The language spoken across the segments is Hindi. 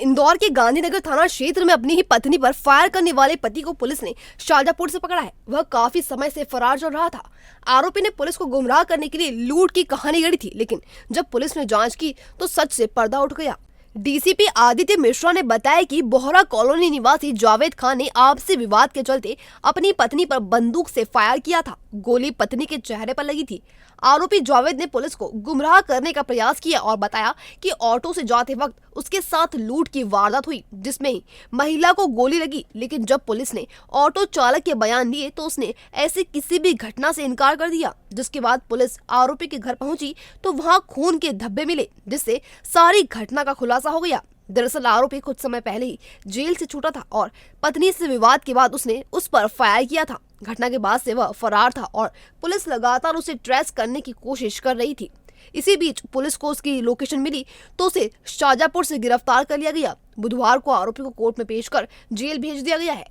इंदौर के गांधीनगर थाना क्षेत्र में अपनी ही पत्नी पर फायर करने वाले पति को पुलिस ने शाजापुर से पकड़ा है। वह काफी समय से फरार चल रहा था। आरोपी ने पुलिस को गुमराह करने के लिए लूट की कहानी गढ़ी थी, लेकिन जब पुलिस ने जांच की तो सच से पर्दा उठ गया। डीसीपी आदित्य मिश्रा ने बताया कि बोहरा कॉलोनी निवासी जावेद खान ने आपसी विवाद के चलते अपनी पत्नी पर बंदूक से फायर किया था। गोली पत्नी के चेहरे पर लगी थी। आरोपी जावेद ने पुलिस को गुमराह करने का प्रयास किया और बताया कि ऑटो से जाते वक्त उसके साथ लूट की वारदात हुई, जिसमें महिला को गोली लगी। लेकिन जब पुलिस ने ऑटो चालक के बयान लिए तो उसने ऐसी किसी भी घटना से इनकार कर दिया। जिसके बाद पुलिस आरोपी के घर पहुंची तो वहां खून के धब्बे मिले, जिससे सारी घटना का खुलासा हो गया। दरअसल आरोपी कुछ समय पहले ही जेल से छूटा था और पत्नी से विवाद के बाद उसने उस पर फायर किया था। घटना के बाद से वह फरार था और पुलिस लगातार उसे ट्रेस करने की कोशिश कर रही थी। इसी बीच पुलिस को उसकी लोकेशन मिली तो उसे शाजापुर से गिरफ्तार कर लिया गया। बुधवार को आरोपी को कोर्ट में पेश कर जेल भेज दिया गया है।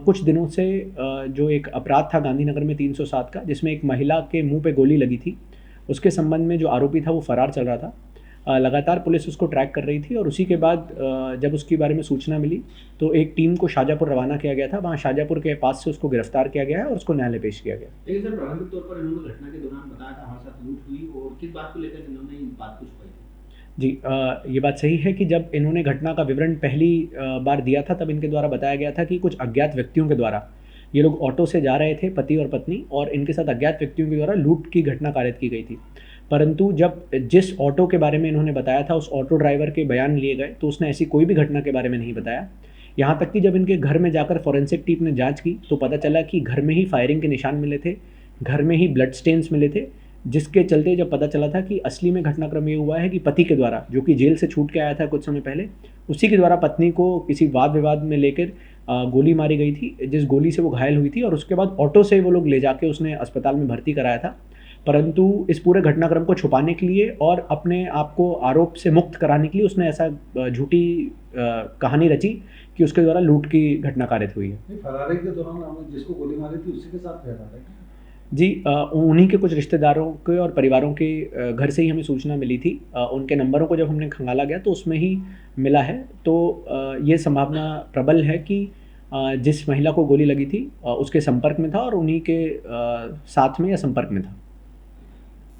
कुछ दिनों से जो एक अपराध था गांधीनगर में 307 का, जिसमें एक महिला के मुंह पे गोली लगी थी, उसके संबंध में जो आरोपी था वो फरार चल रहा था। लगातार पुलिस उसको ट्रैक कर रही थी और उसी के बाद जब उसके बारे में सूचना मिली तो एक टीम को शाजापुर रवाना किया गया था। वहाँ शाजापुर के पास से उसको गिरफ्तार किया गया है और उसको न्यायालय पेश किया गया। लेकिन सर, प्रारंभिक तौर पर इन्होंने घटना के दौरान बताया था हमारे साथ लूट हुई, और किस बात को लेकर इन्होंने ये बात को छुपाई? जी, ये बात सही है कि जब इन्होंने घटना का विवरण पहली बार दिया था तब इनके द्वारा बताया गया था कि कुछ अज्ञात व्यक्तियों के द्वारा ये लोग ऑटो से जा रहे थे, पति और पत्नी, और इनके साथ अज्ञात व्यक्तियों के द्वारा लूट की घटना कारित की गई थी। परंतु जब जिस ऑटो के बारे में इन्होंने बताया था उस ऑटो ड्राइवर के बयान लिए गए तो उसने ऐसी कोई भी घटना के बारे में नहीं बताया। यहाँ तक कि जब इनके घर में जाकर फॉरेंसिक टीम ने जांच की तो पता चला कि घर में ही फायरिंग के निशान मिले थे, घर में ही ब्लड स्टेन्स मिले थे, जिसके चलते जब पता चला था कि असली में घटनाक्रम ये हुआ है कि पति के द्वारा, जो कि जेल से छूट के आया था कुछ समय पहले, उसी के द्वारा पत्नी को किसी वाद विवाद में लेकर गोली मारी गई थी, जिस गोली से वो घायल हुई थी, और उसके बाद ऑटो से वो लोग ले जाके उसने अस्पताल में भर्ती कराया था। परंतु इस पूरे घटनाक्रम को छुपाने के लिए और अपने आप को आरोप से मुक्त कराने के लिए उसने ऐसा झूठी कहानी रची कि उसके द्वारा लूट की घटना कारित हुई है। फरारी के दौरान जिसको गोली मारी थी उसी के साथ रहता था? जी, उन्हीं के कुछ रिश्तेदारों के और परिवारों के घर से ही हमें सूचना मिली थी। उनके नंबरों को जब हमने खंगाला गया तो उसमें ही मिला है। तो ये संभावना प्रबल है कि जिस महिला को गोली लगी थी उसके संपर्क में था और उन्हीं के साथ में या संपर्क में था।